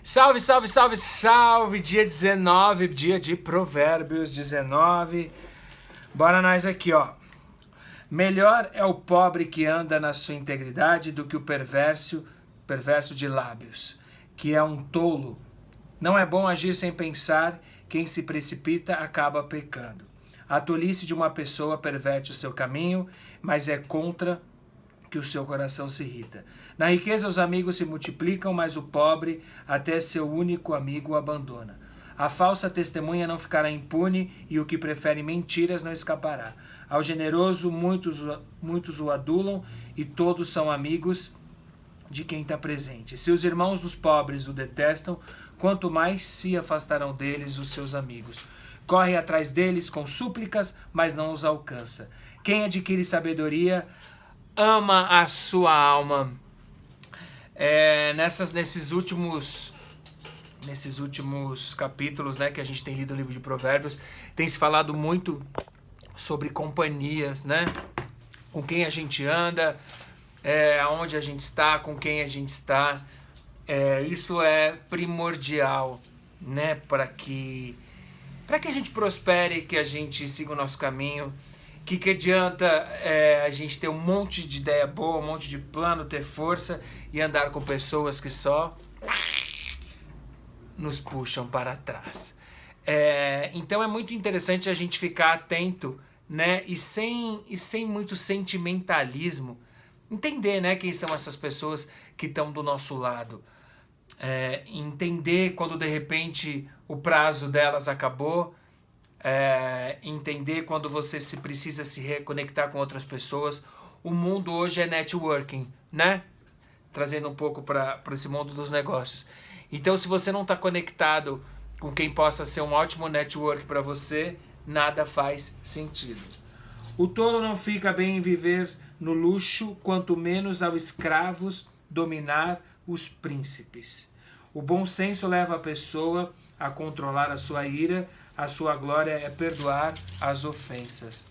Salve, salve, salve, salve! Dia 19, dia de Provérbios 19. Bora nós aqui, ó. Melhor é o pobre que anda na sua integridade do que o perverso de lábios, que é um tolo. Não é bom agir sem pensar, quem se precipita acaba pecando. A tolice de uma pessoa perverte o seu caminho, mas é contra que o seu coração se irrita. Na riqueza os amigos se multiplicam, mas o pobre até seu único amigo o abandona. A falsa testemunha não ficará impune e o que prefere mentiras não escapará. Ao generoso muitos o adulam e todos são amigos de quem está presente. Se os irmãos dos pobres o detestam, quanto mais se afastarão deles os seus amigos. Corre atrás deles com súplicas, mas não os alcança. Quem adquire sabedoria ama a sua alma. Nesses últimos capítulos, né, que a gente tem lido o livro de Provérbios, tem se falado muito sobre companhias, né? Com quem a gente anda, aonde a gente está, com quem a gente está. Isso é primordial, né, para que a gente prospere, que a gente siga o nosso caminho. Que adianta a gente ter um monte de ideia boa, um monte de plano, ter força e andar com pessoas que só nos puxam para trás. Então é muito interessante a gente ficar atento, né? E sem muito sentimentalismo, entender, né, quem são essas pessoas que estão do nosso lado. Entender quando de repente o prazo delas acabou. Entender quando você precisa se reconectar com outras pessoas. O mundo hoje é networking, né? Trazendo um pouco para esse mundo dos negócios. Então, se você não está conectado com quem possa ser um ótimo network para você, nada faz sentido. O tolo não fica bem em viver no luxo, quanto menos ao escravos dominar os príncipes. O bom senso leva a pessoa a controlar a sua ira. A sua glória é perdoar as ofensas.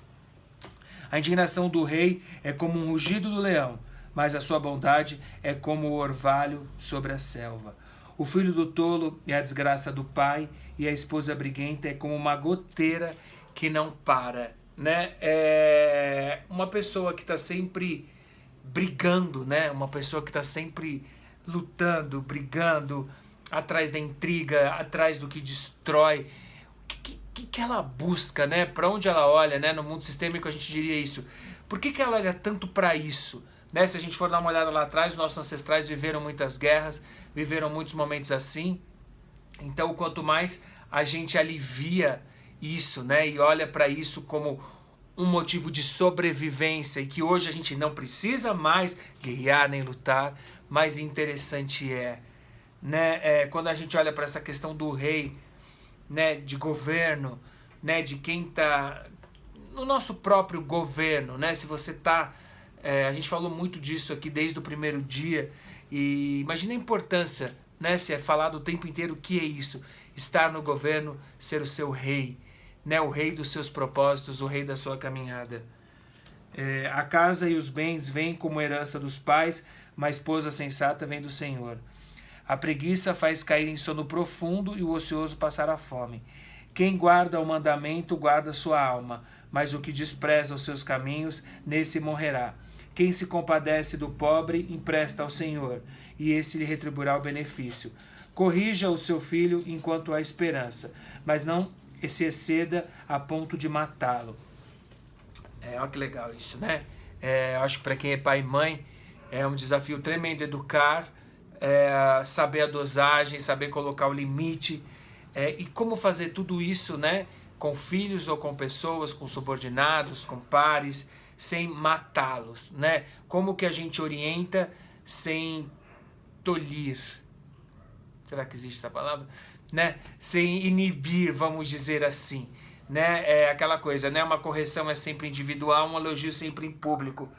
A indignação do rei é como um rugido do leão, mas a sua bondade é como o orvalho sobre a selva. O filho do tolo é a desgraça do pai, e a esposa briguenta é como uma goteira que não para, né? Uma pessoa que está sempre brigando, né? Uma pessoa que está sempre lutando, brigando, atrás da intriga, atrás do que destrói. O que ela busca, né? Para onde ela olha, né? No mundo sistêmico a gente diria isso. Por que ela olha tanto para isso? Né? Se a gente for dar uma olhada lá atrás, nossos ancestrais viveram muitas guerras, viveram muitos momentos assim. Então, quanto mais a gente alivia isso, né? E olha para isso como um motivo de sobrevivência, e que hoje a gente não precisa mais guerrear nem lutar, mais interessante né? Quando a gente olha para essa questão do rei, né, de governo, né, de quem está no nosso próprio governo, né? Se você está, a gente falou muito disso aqui desde o primeiro dia, e imagina a importância, né, se é falado o tempo inteiro o que é isso, estar no governo, ser o seu rei, né, o rei dos seus propósitos, o rei da sua caminhada. A casa e os bens vêm como herança dos pais, mas a esposa sensata vem do Senhor. A preguiça faz cair em sono profundo e o ocioso passará fome. Quem guarda o mandamento guarda sua alma, mas o que despreza os seus caminhos, nesse morrerá. Quem se compadece do pobre empresta ao Senhor, e esse lhe retribuirá o benefício. Corrija o seu filho enquanto há esperança, mas não se exceda a ponto de matá-lo. Olha que legal isso, né? Acho que para quem é pai e mãe é um desafio tremendo educar, saber a dosagem, saber colocar o limite, e como fazer tudo isso, né, com filhos ou com pessoas, com subordinados, com pares, sem matá-los, né? Como que a gente orienta sem tolir? Será que existe essa palavra? Né? Sem inibir, vamos dizer assim, né? É aquela coisa, né? Uma correção é sempre individual, um elogio sempre em público.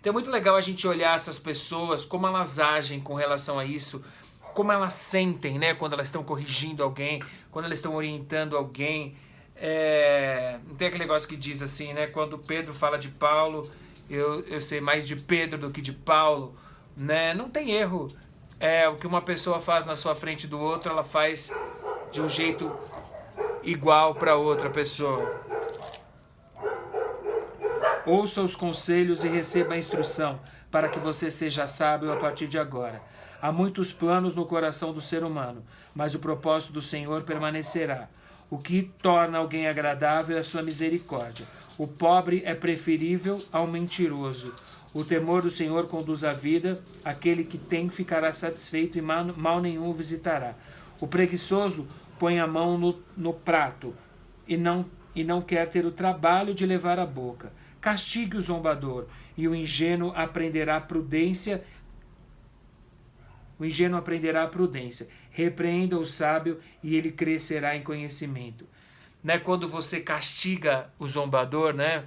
Então é muito legal a gente olhar essas pessoas, como elas agem com relação a isso, como elas sentem, né, quando elas estão corrigindo alguém, quando elas estão orientando alguém. Tem aquele negócio que diz assim, né, quando Pedro fala de Paulo, eu sei mais de Pedro do que de Paulo, né? Não tem erro o que uma pessoa faz na sua frente do outro, ela faz de um jeito igual para outra pessoa. Ouça os conselhos e receba a instrução, para que você seja sábio a partir de agora. Há muitos planos no coração do ser humano, mas o propósito do Senhor permanecerá. O que torna alguém agradável é a sua misericórdia. O pobre é preferível ao mentiroso. O temor do Senhor conduz à vida, aquele que tem ficará satisfeito e mal nenhum o visitará. O preguiçoso põe a mão no prato e não quer ter o trabalho de levar a boca. Castigue o zombador, e o ingênuo aprenderá prudência. Repreenda o sábio, e ele crescerá em conhecimento. Né? Quando você castiga o zombador, né?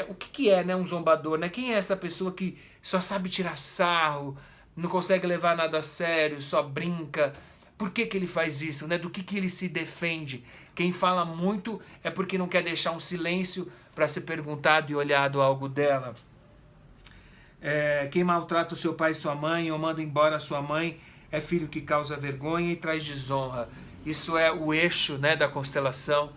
O que é, né, um zombador? Né? Quem é essa pessoa que só sabe tirar sarro, não consegue levar nada a sério, só brinca? Por que ele faz isso? Né? Do que ele se defende? Quem fala muito é porque não quer deixar um silêncio para ser perguntado e olhado algo dela. Quem maltrata o seu pai e sua mãe ou manda embora a sua mãe é filho que causa vergonha e traz desonra. Isso é o eixo, né, da constelação.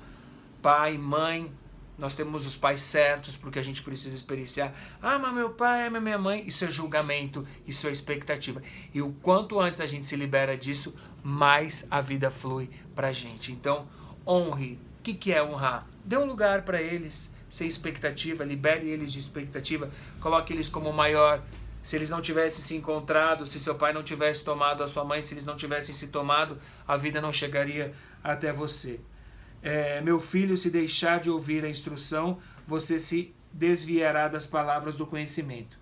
Pai, mãe, nós temos os pais certos porque a gente precisa experienciar. Ah, mas meu pai é minha mãe. Isso é julgamento, isso é expectativa. E o quanto antes a gente se libera disso, mais a vida flui pra gente. Então, honre. O que é honrar? Dê um lugar para eles, sem expectativa, libere eles de expectativa, coloque eles como maior. Se eles não tivessem se encontrado, se seu pai não tivesse tomado a sua mãe, se eles não tivessem se tomado, a vida não chegaria até você. Meu filho, se deixar de ouvir a instrução, você se desviará das palavras do conhecimento.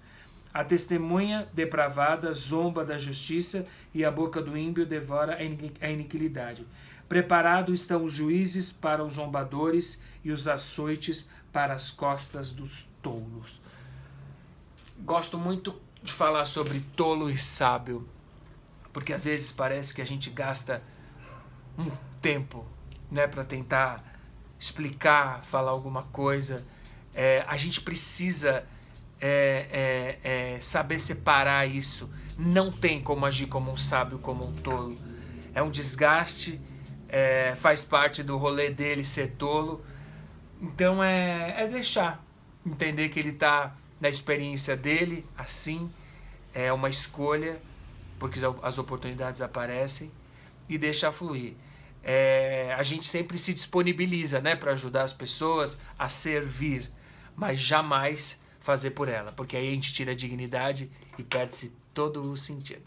A testemunha depravada zomba da justiça e a boca do ímpio devora a iniquidade. Preparados estão os juízes para os zombadores e os açoites para as costas dos tolos. Gosto muito de falar sobre tolo e sábio, porque às vezes parece que a gente gasta um tempo, né, para tentar explicar, falar alguma coisa. A gente precisa saber separar isso. Não tem como agir como um sábio, como um tolo. É um desgaste, faz parte do rolê dele ser tolo. Então deixar, entender que ele está na experiência dele, assim, é uma escolha, porque as oportunidades aparecem, e deixar fluir. A gente sempre se disponibiliza, né, para ajudar as pessoas a servir, mas jamais fazer por ela, porque aí a gente tira a dignidade e perde-se todo o sentido.